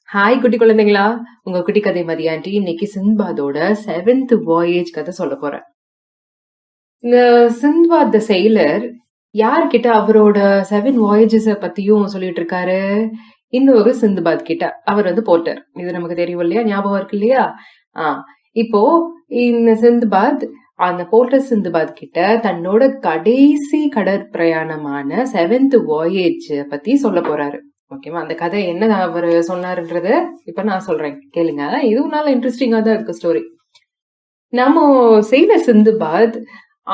Hi குட்டி குழந்தைங்களா, உங்க குட்டி கதை மதியாண்டி இன்னைக்கு சிந்த்பாதோட 7th வாயேஜ் கதை சொல்ல போறேன். இந்த சிந்த்பாத் த செயிலர் யார்கிட்ட அவரோட 7 வாயேஜஸ் பத்தியும் சொல்லிட்டு இருக்காரு? இன்னொரு சிந்த்பாத் கிட்ட. அவர் போர்ட்டர். இது நமக்கு தெரியும் இல்லையா, ஞாபகம் இருக்கு இல்லையா? இப்போ இந்த சிந்த்பாத் அந்த போர்ட்டர் சிந்த்பாத் கிட்ட தன்னோட கடைசி கடற்பிரயாணமான 7th வாயேஜ் பத்தி சொல்ல போறாரு. ஓகேவா? அந்த கதை என்ன அவர் சொன்னாருன்றத இப்ப நான் சொல்றேன், கேளுங்க. இதுவும் நல்ல இன்ட்ரெஸ்டிங்கா தான் இருக்கு ஸ்டோரி. நம்ம செய்த சிந்துபாத்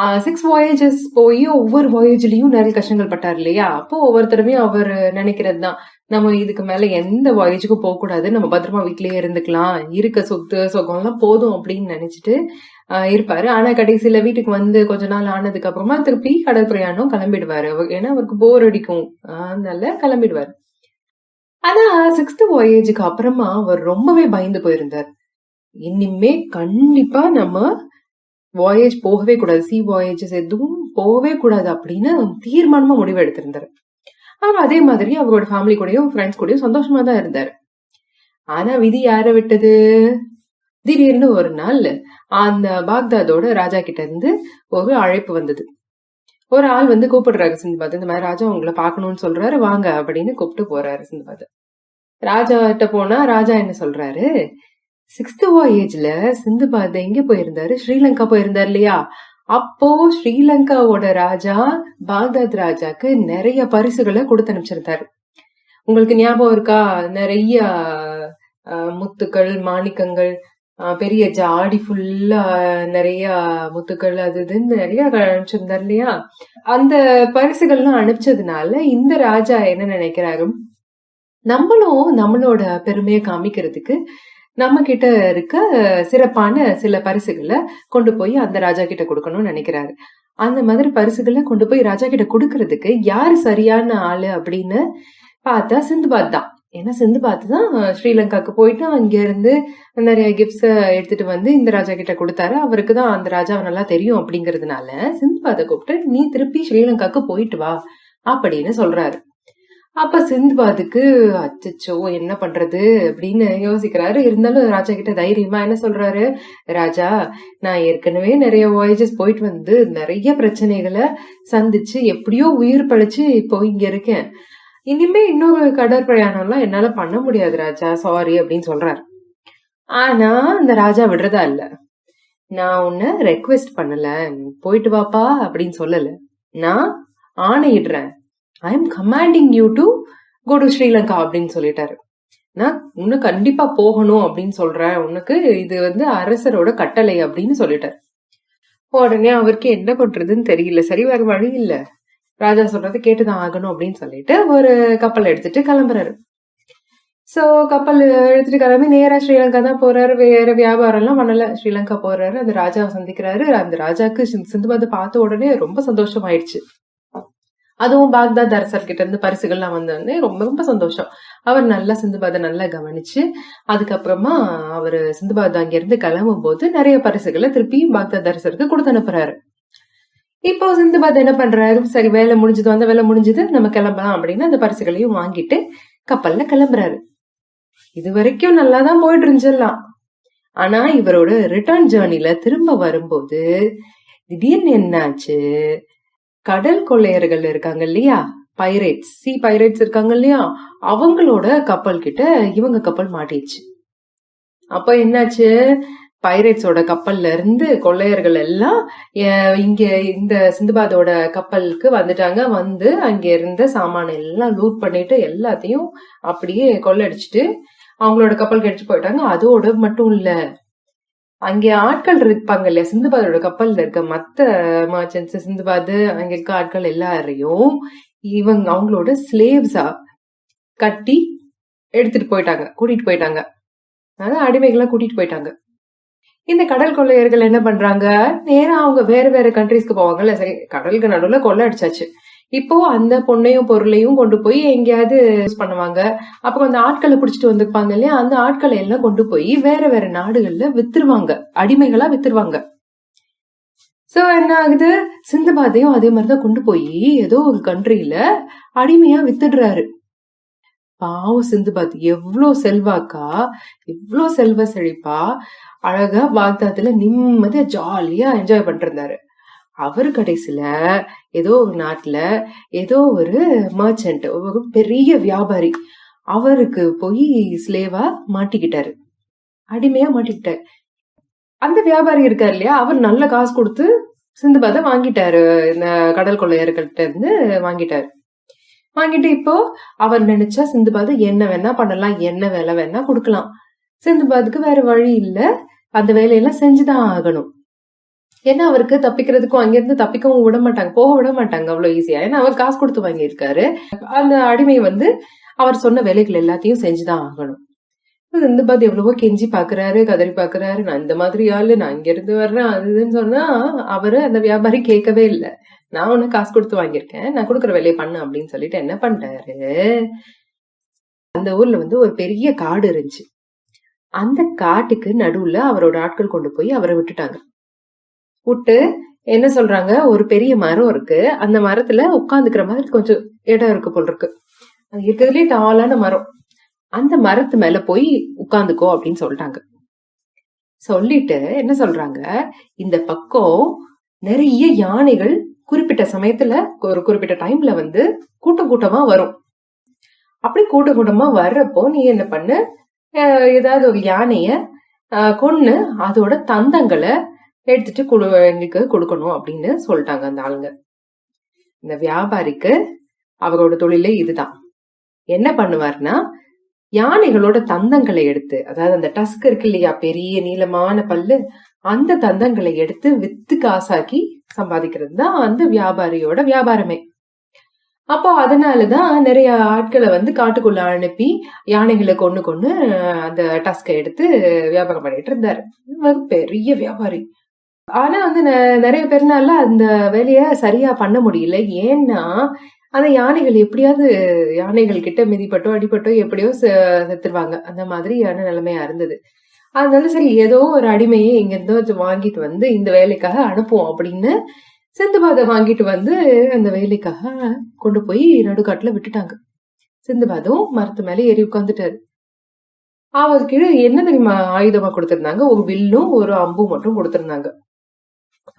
6 வாயேஜஸ் போய் ஒவ்வொரு வாயேஜ்லயும் நிறைய கஷ்டங்கள் பட்டார் இல்லையா? அப்போ ஒவ்வொருத்தருமே அவர் நினைக்கிறது தான், நம்ம இதுக்கு மேல எந்த வாயேஜுக்கும் போக கூடாது, நம்ம பத்திரமா வீட்லயே இருந்துக்கலாம், இருக்க சொத்து சொகம் எல்லாம் போதும் அப்படின்னு நினைச்சிட்டு இருப்பாரு. ஆனா கடைசியில வீட்டுக்கு கொஞ்ச நாள் ஆனதுக்கு அப்புறமா திருப்பி கடல் பிரயாணம் கிளம்பிடுவாரு. ஏன்னா அவருக்கு போர் அடிக்கும், அதனால கிளம்பிடுவாரு. ஆனா 6th வாயேஜுக்கு அப்புறமா அவர் ரொம்பவே பயந்து போயிருந்தார். இனிமே கண்டிப்பா நம்ம வாயேஜ் போகவே கூடாது, சி வாயேஜஸ் எதுவும் போகவே கூடாது அப்படின்னு தீர்மானமா முடிவு எடுத்திருந்தாரு. அவர் அதே மாதிரி அவரோட ஃபேமிலி கூடயும் ஃப்ரெண்ட்ஸ் கூடயும் சந்தோஷமா தான் இருந்தாரு. ஆனா விதி யார விட்டது? திடீர்னு ஒரு நாள் அந்த பாக்தாதோட ராஜா கிட்ட இருந்து ஒரு அழைப்பு வந்தது. ஒரு ஆள் கூப்பிடுறாரு சிந்துபாத், இந்த மாதிரி ராஜா உங்களை பாக்கணும்னு சொல்றாரு, வாங்க அப்படின்னு கூப்பிட்டு போறாரு சிந்துபாத். ராஜா கிட்ட போனா ராஜா என்ன சொல்றாரு, 6th வாயேஜ்ல சிந்துபாத் எங்க போயிருந்தாரு? ஸ்ரீலங்கா போயிருந்தாரு இல்லையா? அப்போ ஸ்ரீலங்காவோட ராஜா பாக்தாத் ராஜாக்கு நிறைய பரிசுகளை கொடுத்து அனுப்பிச்சிருந்தாரு. உங்களுக்கு ஞாபகம் இருக்கா? நிறைய முத்துக்கள், மாணிக்கங்கள், பெரிய ஜாடி ஃபுல்லா நிறைய முத்துக்கள், அது இதுன்னு நிறைய அனுப்பிச்சிருந்தாரு இல்லையா? அந்த பரிசுகள்லாம் அனுப்பிச்சதுனால இந்த ராஜா என்ன நினைக்கிறாரு, நம்மளும் நம்மளோட பெருமையை காமிக்கிறதுக்கு நம்ம கிட்ட இருக்க சிறப்பான சில பரிசுகளை கொண்டு போய் அந்த ராஜா கிட்ட கொடுக்கணும்னு நினைக்கிறாரு. அந்த மாதிரி பரிசுகளை கொண்டு போய் ராஜா கிட்ட கொடுக்கறதுக்கு யாரு சரியான ஆளு அப்படின்னு பார்த்தா சிந்துபாத் தான். ஏன்னா சிந்துபாத் தான் ஸ்ரீலங்காக்கு போயிட்டு அங்க இருந்து நிறைய கிஃப்ட்ஸ் எடுத்துட்டு இந்த ராஜா கிட்ட கொடுத்தாரு. அவருக்கு தான் அந்த ராஜாவை நல்லா தெரியும் அப்படிங்கறதுனால சிந்துபாத்தை கூப்பிட்டு, நீ திருப்பி ஸ்ரீலங்காக்கு போயிட்டு வா அப்படின்னு சொல்றாரு. அப்ப சிந்துபாத்துக்கு அச்சச்சோ என்ன பண்றது அப்படின்னு யோசிக்கிறாரு. இருந்தாலும் ராஜா கிட்ட தைரியமா என்ன சொல்றாரு, ராஜா நான் ஏற்கனவே நிறைய வாயேஜஸ் போயிட்டு நிறைய பிரச்சனைகளை சந்திச்சு எப்படியோ உயிர் பழிச்சு இப்போ இங்க இருக்கேன். இனிமே இன்னொரு கடற்பிரயாணம் எல்லாம் என்னால பண்ண முடியாது ராஜா, சாரி அப்படின்னு சொல்றாரு. ஆனா அந்த ராஜா விடுறதா இல்ல. நான் உன்னை ரெக்வெஸ்ட் பண்ணல, போயிட்டு வாப்பா அப்படின்னு சொல்லல, நான் ஆணையிடுறேன், I am commanding you to go to Sri Lanka அப்படின்னு சொல்லிட்டாரு. நான் உன்னை கண்டிப்பா போகணும் அப்படின்னு சொல்றேன், உனக்கு இது அரசரோட கட்டளை அப்படின்னு சொல்லிட்டாரு. உடனே அவருக்கு என்ன பண்றதுன்னு தெரியல, சரி வேற வழி இல்ல, ராஜா சொல்றது கேட்டுதான் ஆகணும் அப்படின்னு சொல்லிட்டு ஒரு கப்பல் எடுத்துட்டு கிளம்புறாரு. சோ கப்பல் எடுத்துட்டு கிளம்பி நேரா ஸ்ரீலங்கா தான் போறாரு. வேற வியாபாரம் எல்லாம் பண்ணல, ஸ்ரீலங்கா போறாரு. அந்த ராஜாவை சந்திக்கிறாரு. அந்த ராஜாக்கு சிந்துபாத்தை பார்த்த உடனே ரொம்ப சந்தோஷம் ஆயிடுச்சு. அதுவும் பாக்தாத் அரசர் கிட்ட இருந்து பரிசுகள்லாம் ரொம்ப ரொம்ப சந்தோஷம். அவர் நல்லா சிந்துபாத்தை நல்லா கவனிச்சு அதுக்கப்புறமா அவரு சிந்துபாத் அங்க இருந்து கிளம்பும் போது நிறைய பரிசுகளை திருப்பி பாக்தாத் அரசருக்கு கொடுத்து அனுப்புறாரு. இப்போ சிந்துபாத் என்ன பண்றாரு, சரி வேலை முடிஞ்சது, வந்த வேலை முடிஞ்சது, நம்ம கிளம்பலாம் அப்படின்னு அந்த பரிசுகளையும் வாங்கிட்டு கப்பல்ல கிளம்புறாரு. இது வரைக்கும் நல்லாதான் போயிட்டு இருந்துடலாம். ஆனா இவரோட ரிட்டர்ன் ஜேர்னில திரும்ப வரும்போது திடீர்னு என்னாச்சு, கடல் கொள்ளையர்கள் இருக்காங்க இல்லையா, பைரேட்ஸ், சி பைரேட்ஸ் இருக்காங்க இல்லையா, அவங்களோட கப்பல் கிட்ட இவங்க கப்பல் மாட்டிடுச்சு. அப்ப என்னாச்சு, பைரேட்ஸோட கப்பல்ல இருந்து கொள்ளையர்கள் எல்லாம் இங்க இந்த சிந்துபாதோட கப்பலுக்கு வந்துட்டாங்க. அங்க இருந்த சாமான எல்லாம் லூட் பண்ணிட்டு எல்லாத்தையும் அப்படியே கொள்ளடிச்சிட்டு அவங்களோட கப்பலுக்கு எடுத்து போயிட்டாங்க. அதோட மட்டும் இல்ல, அங்க ஆட்கள் இருப்பாங்க இல்லையா, சிந்துபாதோட கப்பல்ல இருக்க மத்த மர்ச்சன்ட்ஸ், சிந்துபாத் அங்க இருக்க ஆட்கள் எல்லாரையும் அவங்களோட ஸ்லேவ்ஸா கட்டி எடுத்துட்டு போயிட்டாங்க, கூட்டிட்டு போயிட்டாங்க. அதாவது அடிமைகளா கூட்டிட்டு போயிட்டாங்க. இந்த கடல் கொள்ளையர்கள் என்ன பண்றாங்க, நேரா அவங்க வேற வேற கண்ட்ரிஸ்க்கு போவாங்கல்ல. சரி, கடலுக்கு நடுவுல கொள்ளை அடிச்சாச்சு, இப்போ அந்த பொண்ணையும் பொருளையும் கொண்டு போய் எங்கேயாவது யூஸ் பண்ணுவாங்க. அப்புறம் அந்த ஆட்களை பிடிச்சிட்டு வந்திருப்பாங்க இல்லையா, அந்த ஆட்களை எல்லாம் கொண்டு போய் வேற வேற நாடுகள்ல வித்துருவாங்க, அடிமைகளா வித்துருவாங்க. சோ என்ன ஆகுது, சிந்துபாத்தையும் அதே மாதிரிதான் கொண்டு போய் ஏதோ ஒரு கண்ட்ரியில அடிமையா வித்துடுறாரு. பாவம் சிந்துபாத் எவ்வளோ செல்வாக்கா, எவ்வளோ செல்வ செழிப்பா அழகா பாக்தாத்ல நிம்மதியா ஜாலியா என்ஜாய் பண்ணிட்டு இருந்தாரு. அவரு கடைசியில ஏதோ ஒரு நாட்டுல ஏதோ ஒரு மர்ச்சன்ட், ஒரு பெரிய வியாபாரி, அவருக்கு போய் ஸ்லேவா மாட்டிக்கிட்டாரு, அடிமையா மாட்டிக்கிட்டாரு. அந்த வியாபாரி இருக்காரு இல்லையா, அவர் நல்ல காசு கொடுத்து சிந்துபாத வாங்கிட்டாரு, இந்த கடல் கொள்ளையர்கிட்ட இருந்து வாங்கிட்டாரு. வாங்கிட்டு இப்போ அவர் நினைச்சா சிந்துபாத் என்ன வேணா பண்ணலாம், என்ன வேலை வேணா கொடுக்கலாம். சிந்துபாத்துக்கு வேற வழி இல்ல, அந்த வேலையெல்லாம் செஞ்சுதான் ஆகணும். ஏன்னா அவருக்கு தப்பிக்கிறதுக்கும் அங்கிருந்து தப்பிக்கவும் விட மாட்டாங்க, போக விட மாட்டாங்க அவ்வளவு ஈஸியா. ஏன்னா அவர் காசு கொடுத்து வாங்கியிருக்காரு. அந்த அடிமை அவர் சொன்ன வேலைகள் எல்லாத்தையும் செஞ்சுதான் ஆகணும். சிந்துபாத் எவ்வளவோ கெஞ்சி பாக்குறாரு, கதறி பாக்குறாரு, நான் இந்த மாதிரி ஆளு, நான் இங்க இருந்து வர்றேன் அதுன்னு சொன்னா அவரு அந்த வியாபாரி கேட்கவே இல்லை. நான் உன்ன காசு கொடுத்து வாங்கியிருக்கேன், நான் கொடுக்குற வேலையை பண்ணு அப்படின்னு சொல்லிட்டு என்ன பண்ணிட்டாரு, அந்த ஊர்ல ஒரு பெரிய காடு இருந்துச்சு. அந்த காட்டுக்கு நடுவுல அவரோட ஆட்கள் கொண்டு போய் அவரை விட்டுட்டாங்க. விட்டு என்ன சொல்றாங்க, ஒரு பெரிய மரம் இருக்கு, அந்த மரத்துல உட்காந்துக்கிற மாதிரி கொஞ்சம் இடம் இருக்கு போல் இருக்கு, அது இருக்கிறதுலயே டாலான மரம், அந்த மரத்து மேல போய் உட்காந்துக்கோ அப்படின்னு சொல்லிட்டாங்க. சொல்லிட்டு என்ன சொல்றாங்க, இந்த பக்கம் நிறைய யானைகள் குறிப்பிட்ட சமயத்துல ஒரு குறிப்பிட்ட டைம்ல கூட்டம் கூட்டமா வரும். அப்படி கூட்டம் கூட்டமா வர்றப்போ நீ என்ன பண்ணு, ஏதாவது ஒரு யானைய கொன்னு அதோட தந்தங்களை எடுத்துட்டு எங்களுக்கு கொடுக்கணும் அப்படின்னு சொல்லிட்டாங்க அந்த ஆளுங்க. இந்த வியாபாரிக்கு அவரோட தொழிலே இதுதான். என்ன பண்ணுவார்னா, யானைகளோட தந்தங்களை எடுத்து, அதாவது அந்த டஸ்க் இருக்கு இல்லையா, பெரிய நீளமான பல்லு, அந்த தந்தங்களை எடுத்து வித்து காசாக்கி சம்பாதிக்கிறது தான் அந்த வியாபாரியோட வியாபாரமே. அப்போ அதனாலதான் நிறைய ஆட்களை காட்டுக்குள்ள அனுப்பி யானைகளை கொண்டு அந்த டஸ்கை எடுத்து வியாபாரம் பண்ணிட்டு இருந்தாரு. பெரிய வியாபாரி. ஆனா நிறைய பேர்னால அந்த வேலைய சரியா பண்ண முடியல. ஏன்னா அந்த யானைகள் எப்படியாவது யானைகள் கிட்ட மிதிப்பட்டோ அடிப்பட்டோ எப்படியோ செத்துருவாங்க, அந்த மாதிரியான நிலைமையா இருந்தது. அதனால சரி ஏதோ ஒரு அடிமையை இங்க இருந்து வாங்கிட்டு இந்த வேலைக்காக அனுப்புவோம் அப்படின்னு சிந்துபாதை வாங்கிட்டு அந்த வேலைக்காக கொண்டு போய் நடுக்காட்டுல விட்டுட்டாங்க. சிந்துபாதும் மரத்து மேல ஏறி உட்காந்துட்டாரு. அவருக்கு என்ன தெரியுமா ஆயுதமா கொடுத்திருந்தாங்க, ஒரு வில்லும் ஒரு அம்பும் மட்டும் கொடுத்திருந்தாங்க.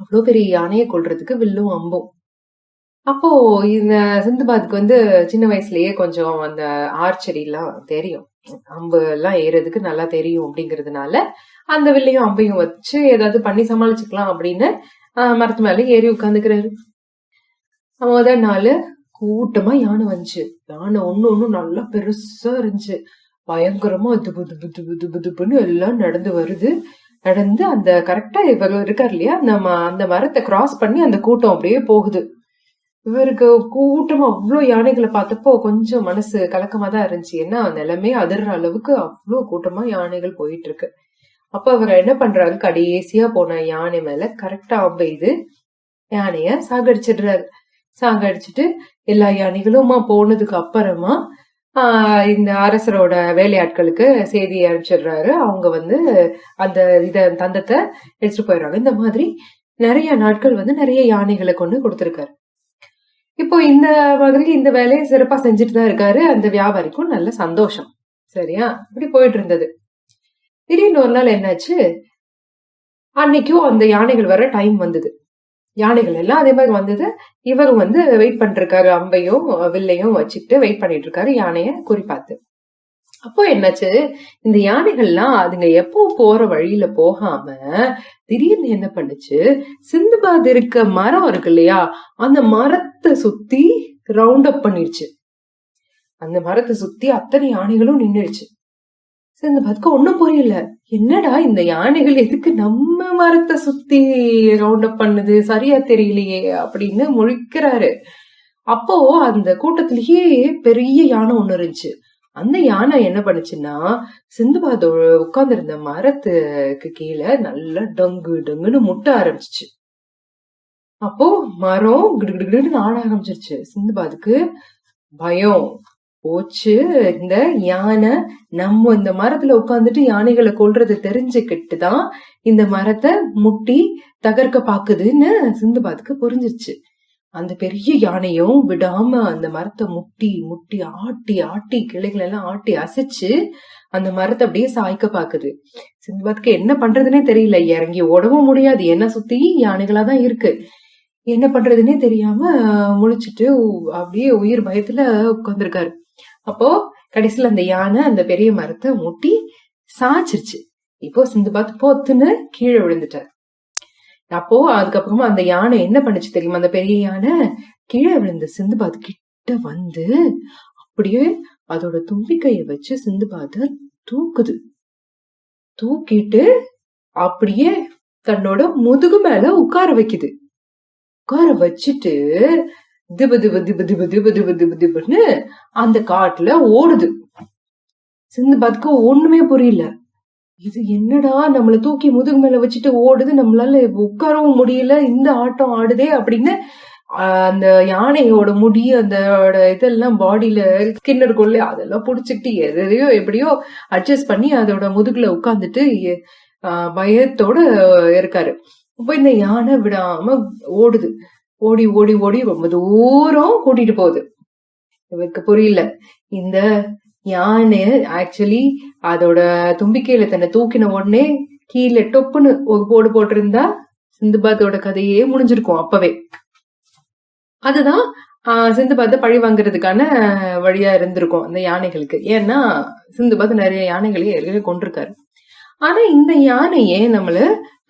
அவ்வளவு பெரிய யானையை கொல்றதுக்கு வில்லும் அம்பும். அப்போ இந்த சிந்துபாதுக்கு சின்ன வயசுலயே கொஞ்சம் அந்த ஆர்ச்சரி எல்லாம் தெரியும், அம்பு எல்லாம் ஏறதுக்கு நல்லா தெரியும். அப்படிங்கறதுனால அந்த வில்லையும் அம்பையும் வச்சு ஏதாவது பண்ணி சமாளிச்சுக்கலாம் அப்படின்னு மரத்து மேல ஏறி உட்காந்துக்கிறாரு. முதல் நாள் கூட்டமா யானை வந்துச்சு. யானை ஒண்ணு நல்லா பெருசா இருந்துச்சு, பயங்கரமா துபுன்னு எல்லாம் நடந்து வருது. நடந்து அந்த கரெக்டா இவர் இருக்காரு இல்லையா, அந்த மரத்தை கிராஸ் பண்ணி அந்த கூட்டம் அப்படியே போகுது. இவருக்கு கூட்டமா அவ்வளவு யானைகளை பார்த்தப்போ கொஞ்சம் மனசு கலக்கமா தான் இருந்துச்சு. ஏன்னா நிலமே அதிர்ற அளவுக்கு அவ்வளவு கூட்டமா யானைகள் போயிட்டு இருக்கு. அப்ப அவர் என்ன பண்றாரு, கடைசியா போன யானை மேல கரெக்டா அம்பெய்து யானைய சாகடிச்சிடுறாரு. சாகடிச்சுட்டு எல்லா யானைகளுமா போனதுக்கு அப்புறமா இந்த அரசரோட வேலையாட்களுக்கு செய்தி அனுப்பிச்சிடுறாரு. அவங்க அந்த தந்தத்தை எடுத்துட்டு போயிடுறாங்க. இந்த மாதிரி நிறைய நாட்கள் நிறைய யானைகளை கொண்டு கொடுத்திருக்காரு. இப்போ இந்த மாதிரி இந்த வேலையை சிறப்பா செஞ்சுட்டு தான் இருக்காரு. அந்த வியாபாரிக்கும் நல்ல சந்தோஷம். சரியா, இப்படி போயிட்டு இருந்தது. திடீர்னு ஒரு நாள் என்னாச்சு, அன்னைக்கும் அந்த யானைகள் வர டைம் வந்தது. யானைகள் எல்லாம் அதே மாதிரி வந்தது. இவரும் வெயிட் பண்ணிட்டு இருக்காரு, அம்பையும் வில்லையும் வச்சுக்கிட்டு வெயிட் பண்ணிட்டு இருக்காரு யானைய குறிப்பாத்து. அப்போ என்னாச்சு, இந்த யானைகள்லாம் அதுங்க எப்போ போற வழியில போகாம திடீர்னு என்ன பண்ணுச்சு, சிந்துபாத் இருக்க மரம் இருக்கு இல்லையா, அந்த மரத்தை சுத்தி ரவுண்ட் அப் பண்ணிடுச்சு. அந்த மரத்தை சுத்தி அத்தனை யானைகளும் நின்றுடுச்சு. சிந்துபாத்க்கு ஒண்ணும் புரியல, என்னடா இந்த யானைகள் எதுக்கு நம்ம மரத்தை சுத்தி ரவுண்ட் அப் பண்ணுது, சரியா தெரியலையே அப்படின்னு முழிக்கிறாரு. அப்போ அந்த கூட்டத்திலேயே பெரிய யானை ஒண்ணு இருந்துச்சு. அந்த யானை என்ன பண்ணுச்சுன்னா, சிந்துபாத் உட்கார்ந்து இருந்த மரத்துக்கு கீழே நல்லா டங்கு டங்குன்னு முட்ட ஆரம்பிச்சிச்சு. அப்போ மரம் கிடுகிடுன்னு ஆட ஆரம்பிச்சிருச்சு. சிந்துபாதுக்கு பயம் போச்சு. இந்த யானை நம்ம இந்த மரத்துல உட்காந்துட்டு யானைகளை கொல்றதை தெரிஞ்சுக்கிட்டுதான் இந்த மரத்தை முட்டி தகர்க்க பாக்குதுன்னு சிந்துபாதுக்கு புரிஞ்சிருச்சு. அந்த பெரிய யானையும் விடாம அந்த மரத்தை முட்டி முட்டி ஆட்டி ஆட்டி கிளைகள் எல்லாம் ஆட்டி அசைச்சு அந்த மரத்தை அப்படியே சாய்க்க பாக்குது. சிந்துபாத்துக்கு என்ன பண்றதுன்னே தெரியல. இறங்கி ஓடவும் முடியாது, என்ன சுத்தி யானைகளாதான் இருக்கு. என்ன பண்றதுன்னே தெரியாம முழிச்சிட்டு அப்படியே உயிர் பயத்துல உட்கார்ந்துருக்காரு. அப்போ கடைசியில அந்த யானை அந்த பெரிய மரத்தை முட்டி சாய்ச்சிருச்சு. இப்போ சிந்துபாத் போத்துன்னு கீழே விழுந்துட்டார். அப்போ அதுக்கப்புறமா அந்த யானை என்ன பண்ணுச்சு தெரியுமா? அந்த பெரிய யானை கீழே விழுந்த சிந்துபாத் கிட்ட வந்து அப்படியே அதோட தும்பிக்கைய வச்சு சிந்துபாத தூக்குது. தூக்கிட்டு அப்படியே தன்னோட முதுகு மேல உட்கார வைக்குது. உட்கார வச்சுட்டு திபு திபு திபு திபு திபு திபு திபு திபுன்னு அந்த காட்டுல ஓடுது. சிந்துபாத்துக்கு ஒண்ணுமே புரியல. இது என்னடா நம்மள தூக்கி முதுகு மேல வச்சுட்டு ஓடுது, நம்மளால உட்காரவும் முடியல, இந்த ஆட்டம் ஆடுதே அப்படின்னு அந்த யானையோட முடி அந்த இதெல்லாம் பாடியில ஸ்கின் இருக்கும்ல அதெல்லாம் புடிச்சுக்கிட்டு எதையோ எப்படியோ அட்ஜஸ்ட் பண்ணி அதோட முதுகுல உட்கார்ந்துட்டு பயத்தோட இருக்காரு. அப்ப இந்த யானை விடாம ஓடுது. ஓடி ஓடி ஓடி ரொம்ப தூரம் கூட்டிட்டு போகுது. இவருக்கு புரியல, இந்த யானை ஆக்சுவலி அதோட தும்பிக்கையில தன்னை தூக்கின உடனே கீழே டொப்புன்னு ஒரு போடு போட்டிருந்தா சிந்துபாத்தோட கதையே முடிஞ்சிருக்கும் அப்பவே. அதுதான் சிந்துபாத்தை பழி வாங்குறதுக்கான வழியா இருந்திருக்கும் அந்த யானைகளுக்கு. ஏன்னா சிந்துபாத் நிறைய யானைகளையே ஏற்கனவே கொண்டிருக்காரு. ஆனா இந்த யானையே நம்மள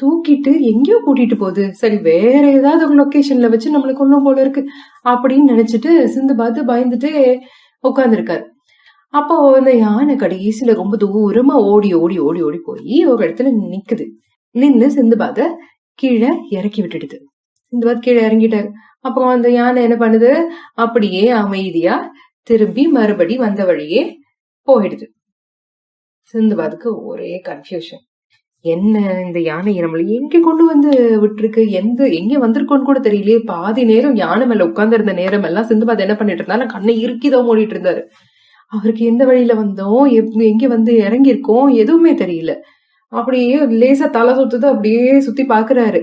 தூக்கிட்டு எங்கேயோ கூட்டிட்டு போகுது, சரி வேற ஏதாவது ஒரு லொகேஷன்ல வச்சு நம்மள கொல்லும் போல இருக்கு அப்படின்னு நினைச்சிட்டு சிந்துபாத் பயந்துட்டு உட்கார்ந்துருக்காரு. அப்போ அந்த யானை கடைசியில ரொம்ப தூரமா ஓடி ஓடி ஓடி ஓடி போய் ஒரு இடத்துல நிக்குது. நின்னு சிந்துபாத கீழே இறக்கி விட்டுடுது. சிந்துபாத் கீழே இறங்கிட்டாரு. அப்புறம் அந்த யானை என்ன பண்ணுது, அப்படியே அமைதியா திரும்பி மறுபடி வந்த வழியே போயிடுது. சிந்துபாத்துக்கு ஒரே கன்ஃபியூஷன். என்ன இந்த யானை நம்மள எங்க கொண்டு வந்து விட்டுருக்கு, எங்க வந்திருக்கோன்னு கூட தெரியலையே. பாதி நேரம் யானை மேல உட்கார்ந்து இருந்த நேரம் எல்லாம் சிந்துபாத் என்ன பண்ணிட்டு இருந்தா கண்ணை இறுக்கிதான் ஓடிட்டு இருந்தாரு. அவருக்கு எந்த வழியில வந்தோம், எங்க வந்து இறங்கி இருக்கோம் எதுவுமே தெரியல. அப்படியே லேசா தலை சுத்துது, அப்படியே சுத்தி பாக்குறாரு.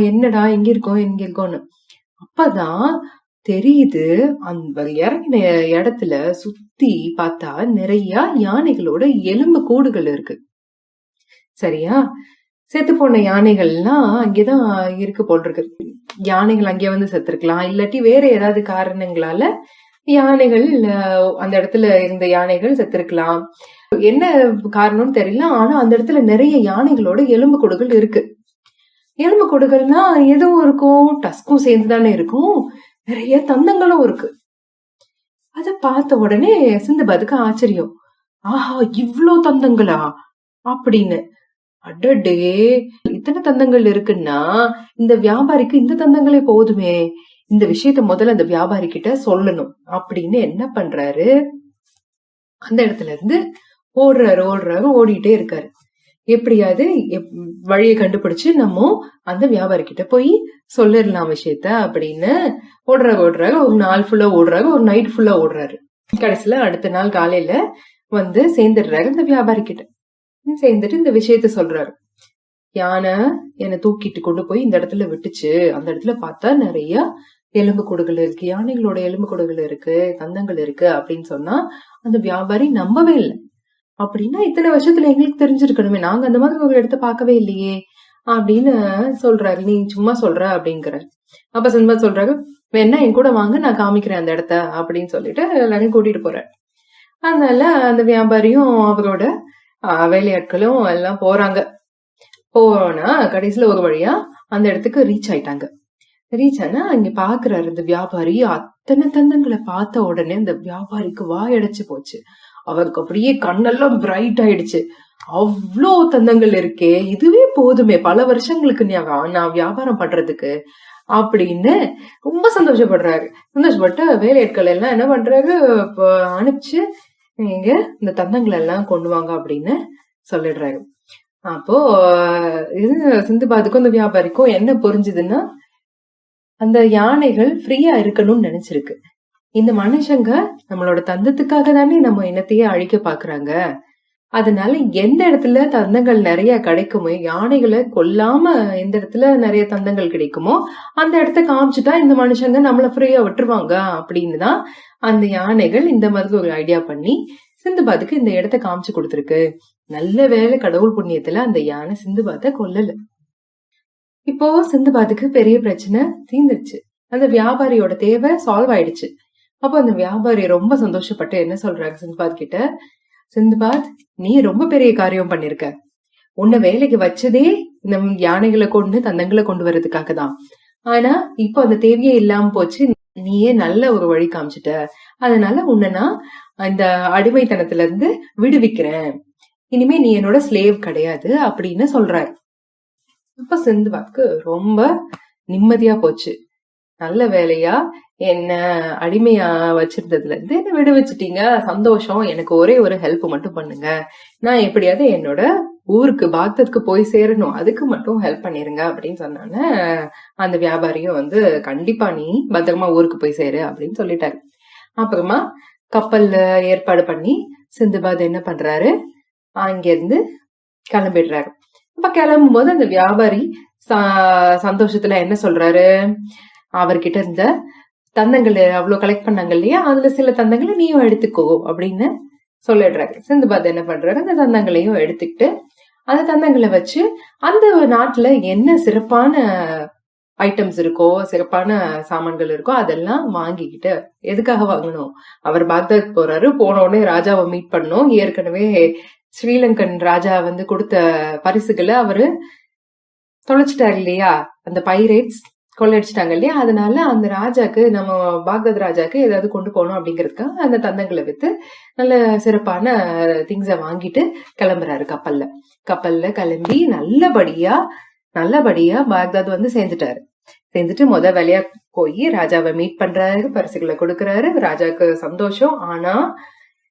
என்னடா எங்க இருக்கோம்னு. அப்பதான் தெரியுது, அந்த இறங்கின இடத்துல சுத்தி பார்த்தா நிறைய யானைகளோட எலும்பு கூடுகள் இருக்கு. சரியா? செத்து போன யானைகள்லாம் அங்கேதான் இருக்கு போல் இருக்கு. யானைகள் அங்கே வந்து செத்துருக்கலாம், இல்லாட்டி வேற ஏதாவது காரணங்களால யானைகள் அந்த இடத்துல இருந்த யானைகள் செத்துருக்கலாம். என்ன காரணம்னு தெரியல. ஆனா அந்த இடத்துல நிறைய யானைகளோட எலும்பு கூடுகள் இருக்கு. எலும்பு கூடுகள்னா எதுவும் இருக்கும், டஸ்கும் சேர்ந்துதானே இருக்கும், நிறைய தந்தங்களும் இருக்கு. அத பார்த்த உடனே சிந்துபாத்துக்கு ஆச்சரியம். ஆஹா, இவ்ளோ தந்தங்களா அப்படின்னு. அடடே, இத்தனை தந்தங்கள் இருக்குன்னா இந்த வியாபாரிக்கு இந்த தந்தங்களே போதுமே, இந்த விஷயத்த முதல்ல அந்த வியாபாரி கிட்ட சொல்லணும் அப்படின்னு என்ன பண்றாரு, அந்த இடத்துல இருந்து ஓடுறாரு ஓடிட்டே இருக்காரு. எப்படியாவது வழியை கண்டுபிடிச்சு நம்ம அந்த வியாபாரி கிட்ட போய் சொல்லிடலாம் விஷயத்த அப்படின்னு ஓடுறாங்க. ஒரு நாள் ஃபுல்லா ஓடுறாங்க, ஒரு நைட் ஃபுல்லா ஓடுறாரு. கடைசியில அடுத்த நாள் காலையில வந்து சேர்ந்துடுறாரு இந்த வியாபாரி கிட்ட. சேர்ந்துட்டு இந்த விஷயத்த சொல்றாரு. யானை என்னை தூக்கிட்டு கொண்டு போய் இந்த இடத்துல விட்டுச்சு, அந்த இடத்துல பார்த்தா நிறைய எலும்பு கூடுகள் இருக்கு, யானைகளோட எலும்பு கூடுகள் இருக்கு, தந்தங்கள் இருக்கு அப்படின்னு சொன்னா அந்த வியாபாரி நம்பவே இல்லை. அப்படின்னா இத்தனை வருஷத்துல எங்களுக்கு தெரிஞ்சிருக்கணுமே, நாங்க அந்த மாதிரி ஒரு இடத்த பார்க்கவே இல்லையே அப்படின்னு சொல்றாரு. நீ சும்மா சொல்ற அப்படிங்கிறாரு. அப்ப சிந்துபாத் சொல்றாரு, வேணா என் கூட வாங்க, நான் காமிக்கிறேன் அந்த இடத்த அப்படின்னு சொல்லிட்டு எல்லாரையும் கூட்டிட்டு போறாரு. அதனால அந்த வியாபாரியும் அவரோட வேலையாட்களும் எல்லாம் போறாங்க. போனா கடைசியில ஒரு வழியா அந்த இடத்துக்கு ரீச் ஆயிட்டாங்க. ரீச் ஆனா அங்க பாக்குறாரு இந்த வியாபாரி. அத்தனை தந்தங்களை பார்த்த உடனே அந்த வியாபாரிக்கு வாயடைச்சு போச்சு. அவருக்கு அப்படியே கண்ணெல்லாம் பிரைட் ஆயிடுச்சு. அவ்வளோ தந்தங்கள் இருக்கே, இதுவே போதுமே பல வருஷங்களுக்கு நான் வியாபாரம் பண்றதுக்கு அப்படின்னு ரொம்ப சந்தோஷப்படுறாரு. சந்தோஷப்பட்டு வேலையாட்கள் எல்லாம் என்ன பண்றாரு, அனுப்பிச்சு நீங்க இந்த தந்தங்கள் எல்லாம் கொண்டு வாங்க அப்படின்னு சொல்லிடுறாரு. அப்போ இது சிந்துபாத்துக்கும் இந்த வியாபாரிக்கும் என்ன புரிஞ்சுதுன்னா, அந்த யானைகள் ஃப்ரீயா இருக்கணும்னு நினைச்சிருக்கு. இந்த மனுஷங்க நம்மளோட தந்தத்துக்காக தானே நம்ம இனத்தையே அழிக்க பாக்குறாங்க. அதனால எந்த இடத்துல தந்தங்கள் நிறைய கிடைக்குமோ, யானைகளை கொல்லாம எந்த இடத்துல நிறைய தந்தங்கள் கிடைக்குமோ அந்த இடத்த காமிச்சுட்டா இந்த மனுஷங்க நம்மள ஃப்ரீயா விட்டுருவாங்க அப்படின்னு தான் அந்த யானைகள் இந்த மாதிரி ஒரு ஐடியா பண்ணி சிந்துபாத்துக்கு இந்த இடத்த காமிச்சு கொடுத்துருக்கு. நல்ல வேளை கடவுள் புண்ணியத்துல அந்த யானை சிந்துபாத்தை கொல்லல. இப்போ சிந்துபாத்துக்கு பெரிய பிரச்சனை தீர்ந்துருச்சு. அந்த வியாபாரியோட தேவை சால்வ் ஆயிடுச்சு. அப்போ அந்த வியாபாரி ரொம்ப சந்தோஷப்பட்டு என்ன சொல்றாங்க சிந்துபாத் கிட்ட, சிந்துபாத் நீ ரொம்ப பெரிய காரியம் பண்ணிருக்க. உன்னை வேலைக்கு வச்சதே இந்த யானைகளை கொண்டு தந்தங்களை கொண்டு வர்றதுக்காக தான். ஆனா இப்போ அந்த தேவையே இல்லாம போச்சு. நீயே நல்ல ஒரு வழி காமிச்சிட்ட. அதனால உன்னை நான் இந்த அடிமைத்தனத்துல இருந்து விடுவிக்கிறேன். இனிமே நீ என்னோட ஸ்லேவ் கிடையாது அப்படின்னு சொல்றாரு. அப்ப சிந்துபாத்க்கு ரொம்ப நிம்மதியா போச்சு. நல்ல வேலையா என்ன அடிமையா வச்சிருந்ததுல இருந்து என்ன விடுவிச்சிட்டீங்க, சந்தோஷம். எனக்கு ஒரே ஒரு ஹெல்ப் மட்டும் பண்ணுங்க. நான் எப்படியாவது என்னோட ஊருக்கு பாக்தாத்க்கு போய் சேரணும், அதுக்கு மட்டும் ஹெல்ப் பண்ணிருங்க அப்படின்னு சொன்னானே அந்த வியாபாரியும் கண்டிப்பா நீ பத்திரமா ஊருக்கு போய் சேரு அப்படின்னு சொல்லிட்டாரு. அப்புறமா கப்பல்ல ஏற்பாடு பண்ணி சிந்துபாத் என்ன பண்றாரு, அங்கிருந்து கிளம்பிடுறாரு. அப்ப கிளம்பும் போது அந்த வியாபாரி சந்தோஷத்துல என்ன சொல்றாரு, அவர்கிட்ட இருந்த தந்தங்களை அவ்வளவு கலெக்ட் பண்ணாங்க இல்லையா, அதுல சில தந்தங்களை நீயும் எடுத்துக்கோ அப்படின்னு சொல்லிடுறாரு. சிந்துபாத் என்ன பண்றாரு, அந்த தந்தங்களையும் எடுத்துக்கிட்டு அந்த தந்தங்களை வச்சு அந்த நாட்டுல என்ன சிறப்பான ஐட்டம்ஸ் இருக்கோ, சிறப்பான சாமான்கள் இருக்கோ அதெல்லாம் வாங்கிக்கிட்டு, எதுக்காக வாங்கணும், அவர் பாக்தாத் போறாரு, போன உடனே ராஜாவை மீட் பண்ணணும். ஏற்கனவே ஸ்ரீலங்கன் ராஜா கொடுத்த பரிசுகளை அவரு தொலைச்சிட்டாரு இல்லையா, அந்த பைரேட்ஸ் கொள்ளையடிச்சிட்டாங்க இல்லையா, அதனால அந்த ராஜாக்கு, நம்ம பாக்தாத் ராஜாக்கு ஏதாவது கொண்டு போகணும் அப்படிங்கறதுக்காக அந்த தந்தங்களை வித்து நல்ல சிறப்பான திங்ஸ வாங்கிட்டு கிளம்புறாரு கப்பல்ல கிளம்பி நல்லபடியா பாக்தாத் சேர்ந்துட்டாரு. சேர்ந்துட்டு வேலையா போய் ராஜாவை மீட் பண்றாரு, பரிசுகளை கொடுக்கறாரு. ராஜாக்கு சந்தோஷம். ஆனா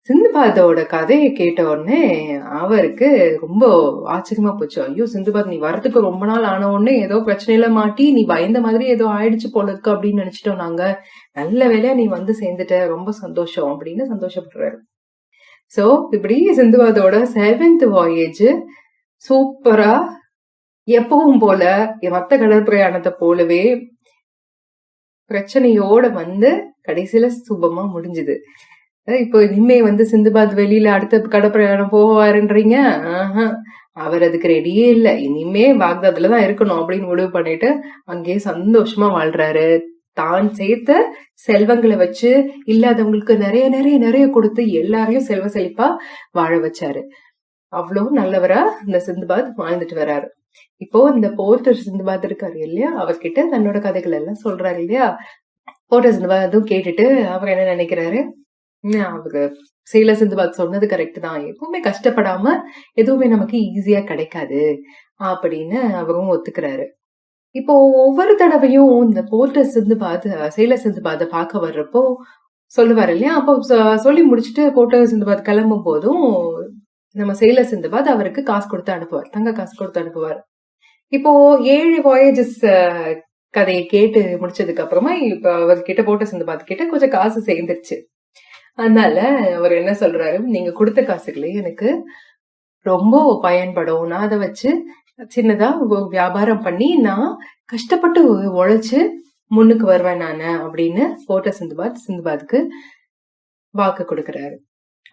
சிந்துபாத்தோட கதையை கேட்ட உடனே அவருக்கு ரொம்ப ஆச்சரியமா போச்சு. ஐயோ சிந்துபாத், நீ வரதுக்கு ரொம்ப நாள் ஆன உடனே ஏதோ பிரச்சனையில மாட்டி நீ பயந்த மாதிரி ஏதோ ஆயிடுச்சு போல இருக்கு அப்படின்னு நினைச்சிட்டோம் நாங்க. நல்ல வேலையா நீ சேர்ந்துட்ட, ரொம்ப சந்தோஷம் அப்படின்னு சந்தோஷப்படுறாரு. சோ இப்படி சிந்துபாத்தோட 7th வாயேஜ் சூப்பரா எப்பவும் போல மத்த கடற்பிரயாணத்தை போலவே பிரச்சனையோட கடைசியில சுபமா முடிஞ்சுது. இப்போ இனிமே சிந்துபாத் வெளியில அடுத்த கடற்பிரயாணம் போவாருன்றீங்க? அவர் அதுக்கு ரெடியே இல்ல. இனிமே பாக்தாத்லதான் இருக்கணும் அப்படின்னு முடிவு பண்ணிட்டு அங்கேயே சந்தோஷமா வாழ்றாரு. தான் சேர்த்த செல்வங்களை வச்சு இல்லாதவங்களுக்கு நிறைய நிறைய நிறைய கொடுத்து எல்லாரையும் செல்வ செழிப்பா வாழ வச்சாரு. அவ்வளவு நல்லவரா இந்த சிந்துபாத் வாழ்ந்துட்டு வர்றாரு. இப்போ இந்த போர்ட்டர் சிந்துபாத் இருக்காரு இல்லையா, அவர்கிட்ட தன்னோட கதைகள் எல்லாம் சொல்றாரு இல்லையா. போர்ட்டர் சிந்துபாத்தும் கேட்டுட்டு அவர் என்ன நினைக்கிறாரு, அவரு சேலர் சிந்துபாத் சொன்னது கரெக்ட் தான், எப்பவுமே கஷ்டப்படாம எதுவுமே நமக்கு ஈஸியா கிடைக்காது அப்படின்னு அவரும் ஒத்துக்கிறாரு. இப்போ ஒவ்வொரு தடவையும் இந்த போர்ட்டர் சிந்துபாத் சேலர் சிந்துபாத பார்க்க வர்றப்போ சொல்லுவாரு இல்லையா, அப்போ சொல்லி முடிச்சுட்டு போர்ட்டர் சிந்துபாத் கிளம்பும் போதும் நம்ம சேலர் சிந்துபாத் அவருக்கு காசு கொடுத்து அனுப்புவார், தங்க காசு கொடுத்து அனுப்புவார். இப்போ 7 வாயேஜஸ் கதையை கேட்டு முடிச்சதுக்கு அப்புறமா இப்ப அவர்கிட்ட போர்ட்டர் சிந்துபாத் கிட்ட கொஞ்சம் காசு சேர்ந்துருச்சு. அதனால அவர் என்ன சொல்றாரு, நீங்க கொடுத்த காசுகளே எனக்கு ரொம்ப பயன்படும், நான் அதை வச்சு சின்னதா வியாபாரம் பண்ணி நான் கஷ்டப்பட்டு உழைச்சு முன்னுக்கு வருவேன் நானு அப்படின்னு போர்ட்டர் சிந்துபாத்துக்கு வாக்கு கொடுக்கறாரு.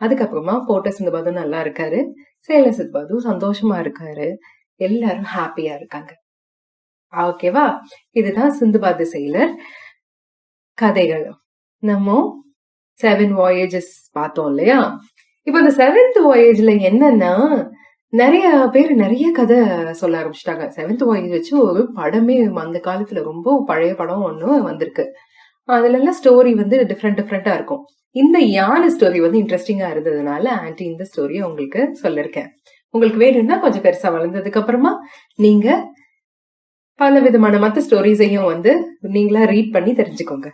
அதுக்கப்புறமா போர்ட்டர் சிந்துபாத்தும் நல்லா இருக்காரு, சேலர் சிந்துபாத்தும் சந்தோஷமா இருக்காரு, எல்லாரும் ஹாப்பியா இருக்காங்க. ஓகேவா, இதுதான் சிந்துபாத் சேலர் கதைகள். நம்ம 7 வாயேஜஸ் பார்த்தோம் இல்லையா. இப்ப இந்த 7th வாயேஜ்ல என்னன்னா நிறைய பேர் நிறைய கதை சொல்ல ஆரம்பிச்சிட்டாங்க. 7th வாயேஜ் வச்சு ஒரு படமே அந்த காலத்துல ரொம்ப பழைய படம் ஒண்ணு வந்திருக்கு. அதுல எல்லாம் ஸ்டோரி டிஃப்ரெண்டா இருக்கும். இந்த யானை ஸ்டோரி இன்ட்ரெஸ்டிங்கா இருந்ததுனால ஆன்டி இந்த ஸ்டோரியை உங்களுக்கு சொல்லிருக்கேன். உங்களுக்கு வேணும்னா கொஞ்சம் பெருசா வளர்ந்ததுக்கு அப்புறமா நீங்க பல விதமான மத்த ஸ்டோரிஸையும் நீங்களா ரீட் பண்ணி தெரிஞ்சுக்கோங்க.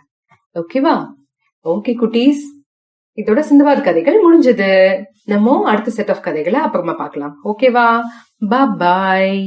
ஓகேவா? ஓகே குட்டீஸ், இதோட சிந்துபாத் கதைகள் முடிஞ்சது. நம்ம அடுத்த செட் ஆஃப் கதைகளை அப்புறமா பார்க்கலாம். ஓகேவா? பாய்.